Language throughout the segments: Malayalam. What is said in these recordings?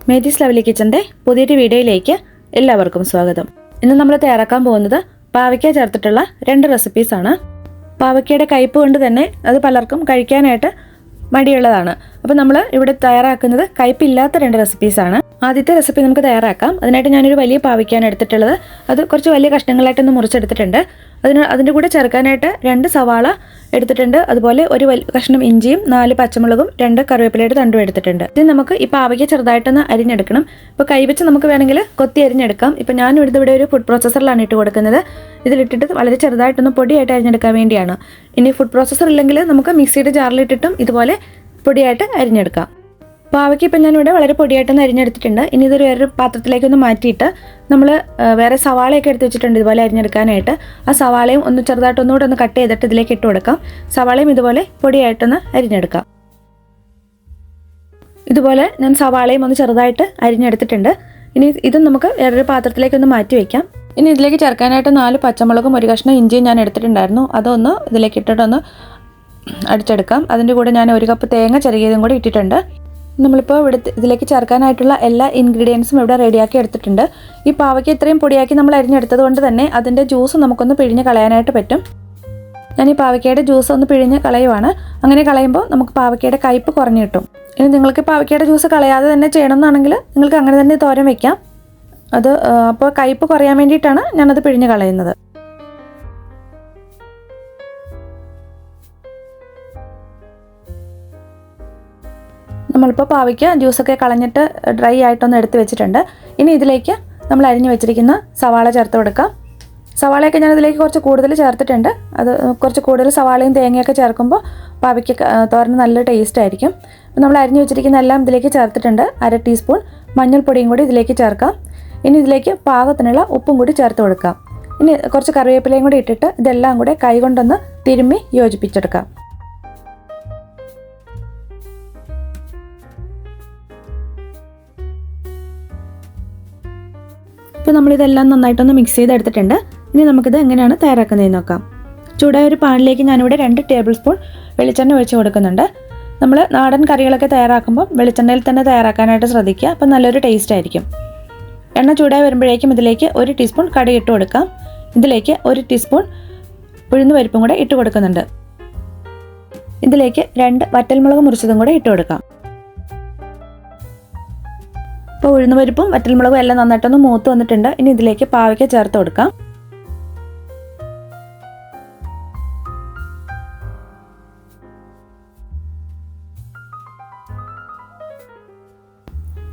മേതീസ് ലവ്ലി കിച്ചൻ്റെ പുതിയൊരു വീഡിയോയിലേക്ക് എല്ലാവർക്കും സ്വാഗതം. ഇന്ന് നമ്മൾ തയ്യാറാക്കാൻ പോകുന്നത് പാവയ്ക്ക ചേർത്തിട്ടുള്ള 2 റെസിപ്പീസാണ്. പാവയ്ക്കയുടെ കയ്പ്പ് കൊണ്ട് തന്നെ അത് പലർക്കും കഴിക്കാനായിട്ട് മടിയുള്ളതാണ്. അപ്പോൾ നമ്മൾ ഇവിടെ തയ്യാറാക്കുന്നത് കയ്പ്പില്ലാത്ത 2 റെസിപ്പീസാണ്. ആദ്യത്തെ റെസിപ്പി നമുക്ക് തയ്യാറാക്കാം. അതിനായിട്ട് ഞാനൊരു വലിയ പാവയ്ക്കാണ് എടുത്തിട്ടുള്ളത്. അത് കുറച്ച് വലിയ കഷ്ണങ്ങളായിട്ടൊന്ന് മുറിച്ചെടുത്തിട്ടുണ്ട്. അതിൻ്റെ കൂടെ ചേർക്കാനായിട്ട് 2 സവാള എടുത്തിട്ടുണ്ട്. അതുപോലെ ഒരു കഷ്ണം ഇഞ്ചിയും 4 പച്ചമുളകും 2 കറിവേപ്പിലയുടെ തണ്ടും എടുത്തിട്ടുണ്ട്. ഇത് നമുക്ക് ഈ പാവയ്ക്ക ചെറുതായിട്ടൊന്ന് അരിഞ്ഞെടുക്കണം. ഇപ്പോൾ കൈവച്ച് നമുക്ക് വേണമെങ്കിൽ കൊത്തി അരിഞ്ഞെടുക്കാം. ഇപ്പോൾ ഞാൻ ഇവിടെ ഒരു ഫുഡ് പ്രോസസ്സറിലാണ് ഇട്ട് കൊടുക്കുന്നത്. ഇതിലിട്ടിട്ട് വളരെ ചെറുതായിട്ടൊന്ന് പൊടിയായിട്ട് അരിഞ്ഞെടുക്കാൻ വേണ്ടിയാണ്. ഇനി ഫുഡ് പ്രോസസ്സർ ഇല്ലെങ്കിൽ നമുക്ക് മിക്സിയുടെ ജാറിലിട്ടിട്ടും ഇതുപോലെ പൊടിയായിട്ട് അരിഞ്ഞെടുക്കാം. പാവയ്ക്ക് ഇപ്പം ഞാനിവിടെ വളരെ പൊടിയായിട്ടൊന്ന് അരിഞ്ഞെടുത്തിട്ടുണ്ട്. ഇനി ഇതൊരു വേറൊരു പാത്രത്തിലേക്കൊന്ന് മാറ്റിയിട്ട് നമ്മൾ വേറെ സവാളയൊക്കെ എടുത്ത് വെച്ചിട്ടുണ്ട് ഇതുപോലെ അരിഞ്ഞെടുക്കാനായിട്ട്. ആ സവാളയും ഒന്ന് ചെറുതായിട്ടൊന്നുകൂടെ ഒന്ന് കട്ട് ചെയ്തിട്ട് ഇതിലേക്ക് ഇട്ട് കൊടുക്കാം. സവാളയും ഇതുപോലെ പൊടിയായിട്ടൊന്ന് അരിഞ്ഞെടുക്കാം. ഇതുപോലെ ഞാൻ സവാളയും ഒന്ന് ചെറുതായിട്ട് അരിഞ്ഞെടുത്തിട്ടുണ്ട്. ഇനി ഇതും നമുക്ക് വേറൊരു പാത്രത്തിലേക്കൊന്ന് മാറ്റി വയ്ക്കാം. ഇനി ഇതിലേക്ക് ചേർക്കാനായിട്ട് 4 പച്ചമുളകും 1 കഷ്ണം ഇഞ്ചിയും ഞാൻ എടുത്തിട്ടുണ്ടായിരുന്നു. അതൊന്ന് ഇതിലേക്ക് ഇട്ടിട്ടൊന്ന് അടിച്ചെടുക്കാം. അതിൻ്റെ കൂടെ ഞാൻ 1 കപ്പ് തേങ്ങ ചിരകിയതും കൂടി ഇട്ടിട്ടുണ്ട്. നമ്മളിപ്പോൾ ഇതിലേക്ക് ചേർക്കാനായിട്ടുള്ള എല്ലാ ഇൻഗ്രീഡിയൻസും ഇവിടെ റെഡിയാക്കി എടുത്തിട്ടുണ്ട്. ഈ പാവയ്ക്ക് ഇത്രയും പൊടിയാക്കി നമ്മൾ അരിഞ്ഞെടുത്തത് കൊണ്ട് തന്നെ അതിൻ്റെ ജ്യൂസ് നമുക്കൊന്ന് പിഴിഞ്ഞ് കളയാനായിട്ട് പറ്റും. ഞാൻ ഈ പാവയ്ക്കയുടെ ജ്യൂസ് ഒന്ന് പിഴിഞ്ഞ് കളയുവാണ്. അങ്ങനെ കളയുമ്പോൾ നമുക്ക് പാവയ്ക്കയുടെ കയ്പ്പ് കുറഞ്ഞ് കിട്ടും. ഇനി നിങ്ങൾക്ക് പാവയ്ക്കയുടെ ജ്യൂസ് കളയാതെ തന്നെ ചെയ്യണമെന്നാണെങ്കിൽ നിങ്ങൾക്ക് അങ്ങനെ തന്നെ തോരൻ വയ്ക്കാം. അത് അപ്പോൾ കയ്പ്പ് കുറയാൻ വേണ്ടിയിട്ടാണ് ഞാനത് പിഴിഞ്ഞ് കളയുന്നത്. നമ്മളിപ്പോൾ പാവയ്ക്ക ജ്യൂസൊക്കെ കളഞ്ഞിട്ട് ഡ്രൈ ആയിട്ടൊന്ന് എടുത്ത് വെച്ചിട്ടുണ്ട്. ഇനി ഇതിലേക്ക് നമ്മൾ അരിഞ്ഞു വെച്ചിരിക്കുന്ന സവാള ചേർത്ത് കൊടുക്കാം. സവാളയൊക്കെ ഞാൻ ഇതിലേക്ക് കുറച്ച് കൂടുതൽ ചേർത്തിട്ടുണ്ട്. അത് കുറച്ച് കൂടുതൽ സവാളയും തേങ്ങയൊക്കെ ചേർക്കുമ്പോൾ പാവയ്ക്ക തോരന് നല്ല ടേസ്റ്റ് ആയിരിക്കും. നമ്മൾ അരിഞ്ഞു വെച്ചിരിക്കുന്ന എല്ലാം ഇതിലേക്ക് ചേർത്തിട്ടുണ്ട്. 1/2 ടീസ്പൂൺ മഞ്ഞൾപ്പൊടിയും കൂടി ഇതിലേക്ക് ചേർക്കാം. ഇനി ഇതിലേക്ക് പാകത്തിനുള്ള ഉപ്പും കൂടി ചേർത്ത് കൊടുക്കാം. ഇനി കുറച്ച് കറിവേപ്പിലയും കൂടി ഇട്ടിട്ട് ഇതെല്ലാം കൂടെ കൈകൊണ്ടൊന്ന് തിരുമ്മി യോജിപ്പിച്ചെടുക്കാം. ഇപ്പോൾ നമ്മളിതെല്ലാം നന്നായിട്ടൊന്ന് മിക്സ് ചെയ്തെടുത്തിട്ടുണ്ട്. ഇനി നമുക്കിത് എങ്ങനെയാണ് തയ്യാറാക്കുന്നതെന്ന് നോക്കാം. ചൂടായ ഒരു പാനിലേക്ക് ഞാനിവിടെ 2 ടേബിൾ സ്പൂൺ വെളിച്ചെണ്ണ ഒഴിച്ച് കൊടുക്കുന്നുണ്ട്. നമ്മൾ നാടൻ കറികളൊക്കെ തയ്യാറാക്കുമ്പോൾ വെളിച്ചെണ്ണയിൽ തന്നെ തയ്യാറാക്കാനായിട്ട് ശ്രദ്ധിക്കുക. അപ്പം നല്ലൊരു ടേസ്റ്റ് ആയിരിക്കും. എണ്ണ ചൂടായി വരുമ്പോഴേക്കും ഇതിലേക്ക് 1 ടീസ്പൂൺ കടുക് ഇട്ട് കൊടുക്കാം. ഇതിലേക്ക് 1 ടീസ്പൂൺ ഉഴുന്നുപരിപ്പും കൂടെ ഇട്ട് കൊടുക്കുന്നുണ്ട്. ഇതിലേക്ക് 2 വറ്റൽമുളക് മുറിച്ചതും കൂടെ ഇട്ട് കൊടുക്കാം. ഇപ്പോൾ ഉഴുന്നുപരിപ്പും വറ്റൽമുളകും എല്ലാം നന്നായിട്ടൊന്ന് മൂത്ത് വന്നിട്ടുണ്ട്. ഇനി ഇതിലേക്ക് പാവയ്ക്ക ചേർത്ത് കൊടുക്കാം.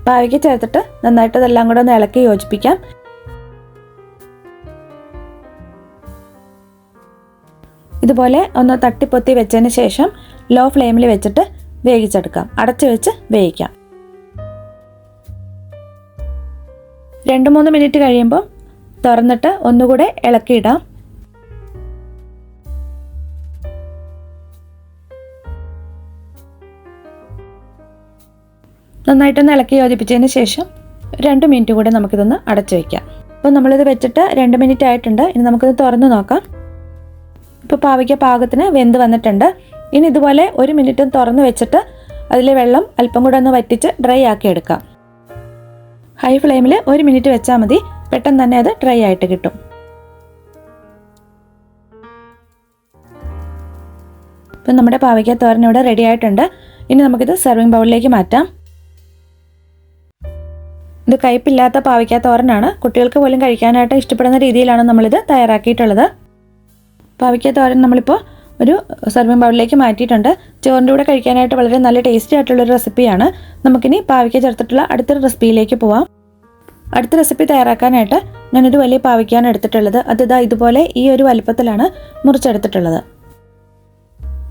പാവയ്ക്ക ചേർത്തിട്ട് നന്നായിട്ട് ഇതെല്ലാം കൂടെ ഒന്ന് ഇളക്കി യോജിപ്പിക്കാം. ഇതുപോലെ ഒന്ന് തട്ടിപ്പൊത്തി വെച്ചതിന് ശേഷം ലോ ഫ്ലെയിമിൽ വെച്ചിട്ട് വേവിച്ചെടുക്കാം. അടച്ചു വെച്ച് വേവിക്കാം. 2-3 മിനിറ്റ് കഴിയുമ്പോൾ തുറന്നിട്ട് ഒന്നുകൂടെ ഇളക്കിയിടാം. നന്നായിട്ടൊന്ന് ഇളക്കി യോജിപ്പിച്ചതിന് ശേഷം 2 മിനിറ്റ് കൂടെ നമുക്കിതൊന്ന് അടച്ചു വയ്ക്കാം. അപ്പോൾ നമ്മളിത് വെച്ചിട്ട് 2 മിനിറ്റ് ആയിട്ടുണ്ട്. ഇനി നമുക്കിത് തുറന്ന് നോക്കാം. ഇപ്പോൾ പാവയ്ക്ക പാകത്തിന് വെന്ത് വന്നിട്ടുണ്ട്. ഇനി ഇതുപോലെ 1 മിനിറ്റ് തുറന്ന് വെച്ചിട്ട് അതിലെ വെള്ളം അല്പം കൂടെ ഒന്ന് വറ്റിച്ച് ഡ്രൈ ആക്കി എടുക്കാം. ഹൈ ഫ്ലെയിമിൽ 1 മിനിറ്റ് വെച്ചാൽ മതി. പെട്ടെന്ന് തന്നെ അത് ഡ്രൈ ആയിട്ട് കിട്ടും. ഇപ്പം നമ്മുടെ പാവയ്ക്ക തോരൻ ഇവിടെ റെഡി ആയിട്ടുണ്ട്. ഇനി നമുക്കിത് സെർവിങ് ബൗളിലേക്ക് മാറ്റാം. ഇത് കയ്പ്പില്ലാത്ത പാവയ്ക്ക തോരനാണ്. കുട്ടികൾക്ക് പോലും കഴിക്കാനായിട്ട് ഇഷ്ടപ്പെടുന്ന രീതിയിലാണ് നമ്മളിത് തയ്യാറാക്കിയിട്ടുള്ളത്. പാവയ്ക്ക തോരൻ നമ്മളിപ്പോൾ ഒരു സെർവിങ് ബൗളിലേക്ക് മാറ്റിയിട്ടുണ്ട്. ചോറിൻ്റെ കൂടെ കഴിക്കാനായിട്ട് വളരെ നല്ല ടേസ്റ്റി ആയിട്ടുള്ളൊരു റെസിപ്പിയാണ്. നമുക്കിനി പാവയ്ക്ക ചേർത്തിട്ടുള്ള അടുത്തൊരു റെസിപ്പിയിലേക്ക് പോവാം. അടുത്ത റെസിപ്പി തയ്യാറാക്കാനായിട്ട് ഞാനൊരു വലിയ പാവയ്ക്കാണ് എടുത്തിട്ടുള്ളത്. അത് ഇതുപോലെ ഈ ഒരു വലുപ്പത്തിലാണ് മുറിച്ചെടുത്തിട്ടുള്ളത്.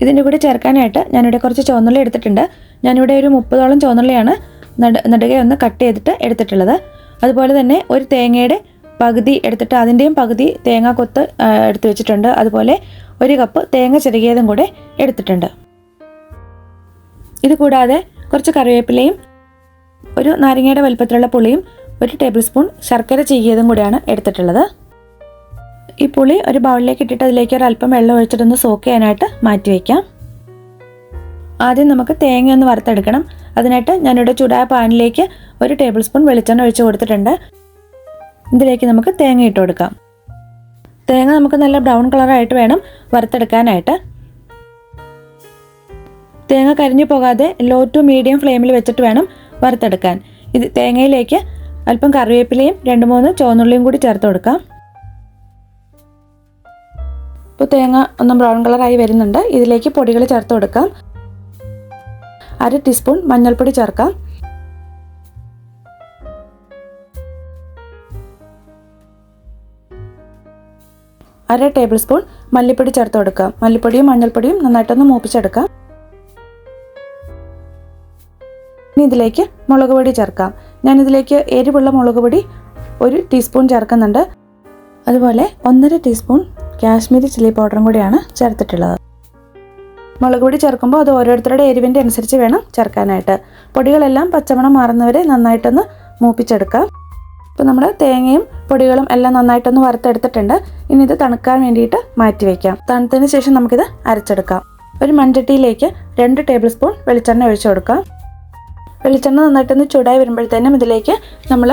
ഇതിൻ്റെ കൂടെ ചേർക്കാനായിട്ട് ഞാനിവിടെ കുറച്ച് ചുവന്നുള്ളി എടുത്തിട്ടുണ്ട്. ഞാനിവിടെ ഒരു 30ഓളം ചുവന്നുള്ളിയാണ് നടുകെ ഒന്ന് കട്ട് ചെയ്തിട്ട് എടുത്തിട്ടുള്ളത്. അതുപോലെ തന്നെ ഒരു തേങ്ങയുടെ പകുതി എടുത്തിട്ട് അതിൻ്റെയും പകുതി തേങ്ങ കൊത്ത് എടുത്ത് വെച്ചിട്ടുണ്ട്. അതുപോലെ 1 കപ്പ് തേങ്ങ ചിരകിയതും കൂടെ എടുത്തിട്ടുണ്ട്. ഇത് കൂടാതെ കുറച്ച് കറിവേപ്പിലയും ഒരു നാരങ്ങയുടെ വലുപ്പത്തിലുള്ള പുളിയും 1 ടേബിൾ സ്പൂൺ ശർക്കര ചീകിയതും കൂടെയാണ് എടുത്തിട്ടുള്ളത്. ഈ പുളി ഒരു ബൗളിലേക്ക് ഇട്ടിട്ട് അതിലേക്ക് ഒരല്പം വെള്ളം ഒഴിച്ചിട്ടൊന്ന് സോക്ക് ചെയ്യാനായിട്ട് മാറ്റി വയ്ക്കാം. ആദ്യം നമുക്ക് തേങ്ങ ഒന്ന് വറുത്തെടുക്കണം. അതിനായിട്ട് ഞാനിവിടെ ചൂടായ പാനിലേക്ക് 1 ടേബിൾ സ്പൂൺ വെളിച്ചെണ്ണ ഒഴിച്ച് കൊടുത്തിട്ടുണ്ട്. ഇതിലേക്ക് നമുക്ക് തേങ്ങ ഇട്ട് കൊടുക്കാം. തേങ്ങ നമുക്ക് നല്ല ബ്രൗൺ കളറായിട്ട് വേണം വറുത്തെടുക്കാനായിട്ട്. തേങ്ങ കരിഞ്ഞു പോകാതെ ലോ ടു മീഡിയം ഫ്ലെയിമിൽ വെച്ചിട്ട് വേണം വറുത്തെടുക്കാൻ. ഇത് തേങ്ങയിലേക്ക് അല്പം കറിവേപ്പിലയും 2-3 ചുവന്നുള്ളിയും കൂടി ചേർത്ത് കൊടുക്കാം. ഇപ്പോൾ തേങ്ങ ഒന്ന് ബ്രൗൺ കളറായി വരുന്നുണ്ട്. ഇതിലേക്ക് പൊടികൾ ചേർത്ത് കൊടുക്കാം. 1/2 ടീസ്പൂൺ മഞ്ഞൾപ്പൊടി ചേർക്കാം. 1/2 ടേബിൾ സ്പൂൺ മല്ലിപ്പൊടി ചേർത്ത് കൊടുക്കാം. മല്ലിപ്പൊടിയും മഞ്ഞൾപ്പൊടിയും നന്നായിട്ടൊന്ന് മൂപ്പിച്ചെടുക്കാം. ഇനി ഇതിലേക്ക് മുളക് പൊടി ചേർക്കാം. ഞാനിതിലേക്ക് എരിവുള്ള മുളക് പൊടി 1 ടീസ്പൂൺ ചേർക്കുന്നുണ്ട്. അതുപോലെ 1.5 ടീസ്പൂൺ കാശ്മീരി ചില്ലി പൗഡറും കൂടിയാണ് ചേർത്തിട്ടുള്ളത്. മുളക് പൊടി ചേർക്കുമ്പോൾ അത് ഓരോരുത്തരുടെ എരിവിൻ്റെ അനുസരിച്ച് വേണം ചേർക്കാനായിട്ട്. പൊടികളെല്ലാം പച്ചമണം മാറുന്നവരെ നന്നായിട്ടൊന്ന് മൂപ്പിച്ചെടുക്കാം. ഇപ്പോൾ നമ്മുടെ തേങ്ങയും പൊടികളും എല്ലാം നന്നായിട്ടൊന്ന് വറുത്തെടുത്തിട്ടുണ്ട്. ഇനി ഇത് തണുക്കാൻ വേണ്ടിയിട്ട് മാറ്റി വയ്ക്കാം. തണുത്തതിന് ശേഷം നമുക്കിത് അരച്ചെടുക്കാം. ഒരു മൺചട്ടിയിലേക്ക് 2 ടേബിൾ സ്പൂൺ വെളിച്ചെണ്ണ ഒഴിച്ചു കൊടുക്കാം. വെളിച്ചെണ്ണ നന്നായിട്ടൊന്ന് ചൂടായി വരുമ്പോഴത്തേനും ഇതിലേക്ക് നമ്മൾ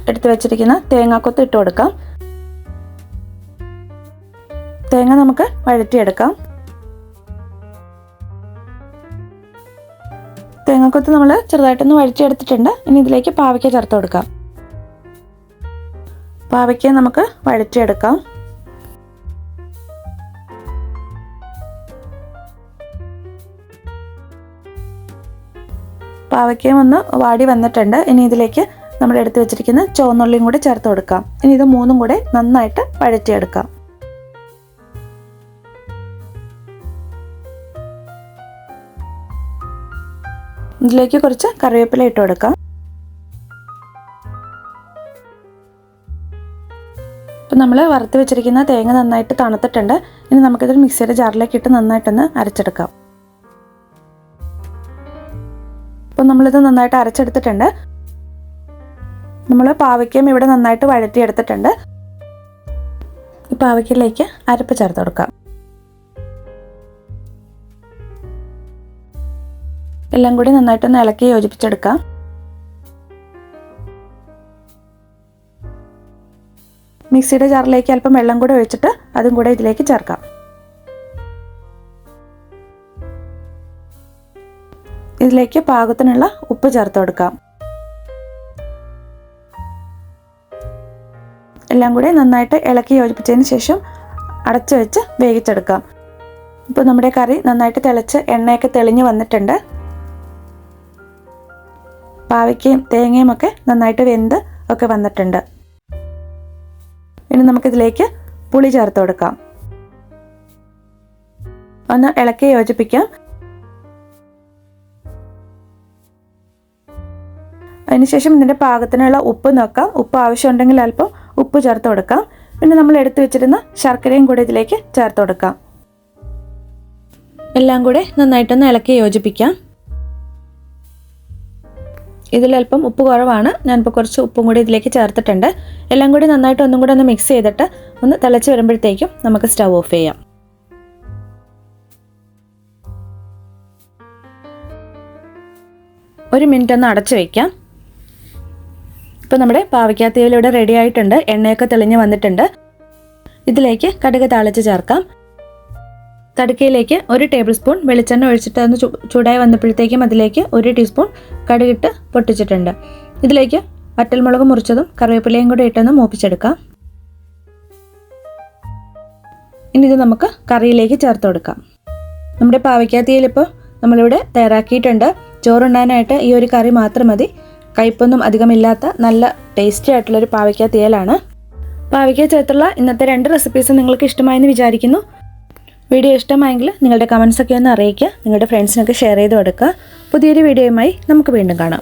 എടുത്തു വെച്ചിരിക്കുന്ന തേങ്ങാക്കൊത്ത് ഇട്ട് കൊടുക്കാം. തേങ്ങ നമുക്ക് വഴറ്റിയെടുക്കാം. തേങ്ങാക്കൊത്ത് നമ്മൾ ചെറുതായിട്ടൊന്ന് വഴറ്റിയെടുത്തിട്ടുണ്ട്. ഇനി ഇതിലേക്ക് പാവയ്ക്ക ചേർത്ത് കൊടുക്കാം. പാവയ്ക്ക നമുക്ക് വഴറ്റിയെടുക്കാം. പാവയ്ക്കയും ഒന്ന് വാടി വന്നിട്ടുണ്ട്. ഇനി ഇതിലേക്ക് നമ്മൾ എടുത്തു വെച്ചിരിക്കുന്ന ചുവന്നുള്ളിയും കൂടി ചേർത്ത് കൊടുക്കാം. ഇനി ഇത് 3ഉം കൂടെ നന്നായിട്ട് വഴറ്റിയെടുക്കാം. ഇതിലേക്ക് കുറച്ച് കറിവേപ്പില ഇട്ട് കൊടുക്കാം. ഇപ്പം നമ്മൾ വറുത്ത് വെച്ചിരിക്കുന്ന തേങ്ങ നന്നായിട്ട് തണുത്തിട്ടുണ്ട്. ഇനി നമുക്കിതൊരു മിക്സിയുടെ ജാറിലേക്ക് ഇട്ട് നന്നായിട്ടൊന്ന് അരച്ചെടുക്കാം. അപ്പോൾ നമ്മളിത് നന്നായിട്ട് അരച്ചെടുത്തിട്ടുണ്ട്. നമ്മൾ പാവയ്ക്കയും ഇവിടെ നന്നായിട്ട് വഴറ്റിയെടുത്തിട്ടുണ്ട്. ഈ പാവയ്ക്കയിലേക്ക് അരപ്പ് ചേർത്ത് കൊടുക്കാം. എല്ലാം കൂടി നന്നായിട്ടൊന്ന് ഇളക്കി യോജിപ്പിച്ചെടുക്കാം. മിക്സിയുടെ ജാറിലേക്ക് അല്പം വെള്ളം കൂടെ ഒഴിച്ചിട്ട് അതും കൂടെ ഇതിലേക്ക് ചേർക്കാം. ഇതിലേക്ക് പാകത്തിനുള്ള ഉപ്പ് ചേർത്ത് കൊടുക്കാം. എല്ലാം കൂടി നന്നായിട്ട് ഇളക്കി യോജിപ്പിച്ചതിന് ശേഷം അടച്ചു വെച്ച് വേവിച്ചെടുക്കാം. ഇപ്പോൾ നമ്മുടെ കറി നന്നായിട്ട് തിളച്ച് എണ്ണയൊക്കെ തെളിഞ്ഞ് വന്നിട്ടുണ്ട്. പാവയ്ക്കയും തേങ്ങയും ഒക്കെ നന്നായിട്ട് വെന്ത് ഒക്കെ വന്നിട്ടുണ്ട്. ഇനി നമുക്കിതിലേക്ക് പുളി ചേർത്ത് കൊടുക്കാം. ഒന്ന് ഇളക്കി യോജിപ്പിക്കാം. അതിനുശേഷം ഇതിൻ്റെ പാകത്തിനുള്ള ഉപ്പ് നോക്കാം. ഉപ്പ് ആവശ്യമുണ്ടെങ്കിൽ അല്പം ഉപ്പ് ചേർത്ത് കൊടുക്കാം. പിന്നെ നമ്മൾ എടുത്തു വെച്ചിരുന്ന ശർക്കരയും കൂടി ഇതിലേക്ക് ചേർത്ത് കൊടുക്കാം. എല്ലാം കൂടെ നന്നായിട്ടൊന്ന് ഇളക്കി യോജിപ്പിക്കാം. ഇതിലല്പം ഉപ്പ് കുറവാണ്. ഞാനിപ്പോൾ കുറച്ച് ഉപ്പും കൂടി ഇതിലേക്ക് ചേർത്തിട്ടുണ്ട്. എല്ലാം കൂടി നന്നായിട്ട് ഒന്നും കൂടെ ഒന്ന് മിക്സ് ചെയ്തിട്ട് ഒന്ന് തിളച്ച് വരുമ്പോഴത്തേക്കും നമുക്ക് സ്റ്റവ് ഓഫ് ചെയ്യാം. ഒരു മിനിറ്റ് ഒന്ന് അടച്ചു വയ്ക്കാം. ഇപ്പോൾ നമ്മുടെ പാവയ്ക്ക തീയൽ ഇവിടെ റെഡി ആയിട്ടുണ്ട്. എണ്ണയൊക്കെ തെളിഞ്ഞ് വന്നിട്ടുണ്ട്. ഇതിലേക്ക് കടുക് താളിച്ച് ചേർക്കാം. കടുക്കയിലേക്ക് 1 ടേബിൾ സ്പൂൺ വെളിച്ചെണ്ണ ഒഴിച്ചിട്ട് ഒന്ന് ചൂടായി വന്നപ്പോഴത്തേക്കും അതിലേക്ക് 1 ടീസ്പൂൺ കടുകിട്ട് പൊട്ടിച്ചിട്ടുണ്ട്. ഇതിലേക്ക് വറ്റൽമുളക് മുറിച്ചതും കറിവേപ്പിലയും കൂടി ഇട്ടൊന്ന് മൂപ്പിച്ചെടുക്കാം. ഇനി ഇത് നമുക്ക് കറിയിലേക്ക് ചേർത്ത് കൊടുക്കാം. നമ്മുടെ പാവയ്ക്ക തീയൽ ഇപ്പോൾ നമ്മളിവിടെ തയ്യാറാക്കിയിട്ടുണ്ട്. ചോറുണ്ണാനായിട്ട് ഈ ഒരു കറി മാത്രം മതി. കയ്പൊന്നും അധികമില്ലാത്ത നല്ല ടേസ്റ്റി ആയിട്ടുള്ളൊരു പാവയ്ക്ക തീയലാണ്. പാവയ്ക്ക ചേർത്തുള്ള ഇന്നത്തെ 2 റെസിപ്പീസ് നിങ്ങൾക്ക് ഇഷ്ടമായെന്ന് വിചാരിക്കുന്നു. വീഡിയോ ഇഷ്ടമായെങ്കിൽ നിങ്ങളുടെ കമൻസൊക്കെ ഒന്ന് അറിയിക്കുക. നിങ്ങളുടെ ഫ്രണ്ട്സിനൊക്കെ ഷെയർ ചെയ്ത് കൊടുക്കുക. പുതിയൊരു വീഡിയോയുമായി നമുക്ക് വീണ്ടും കാണാം.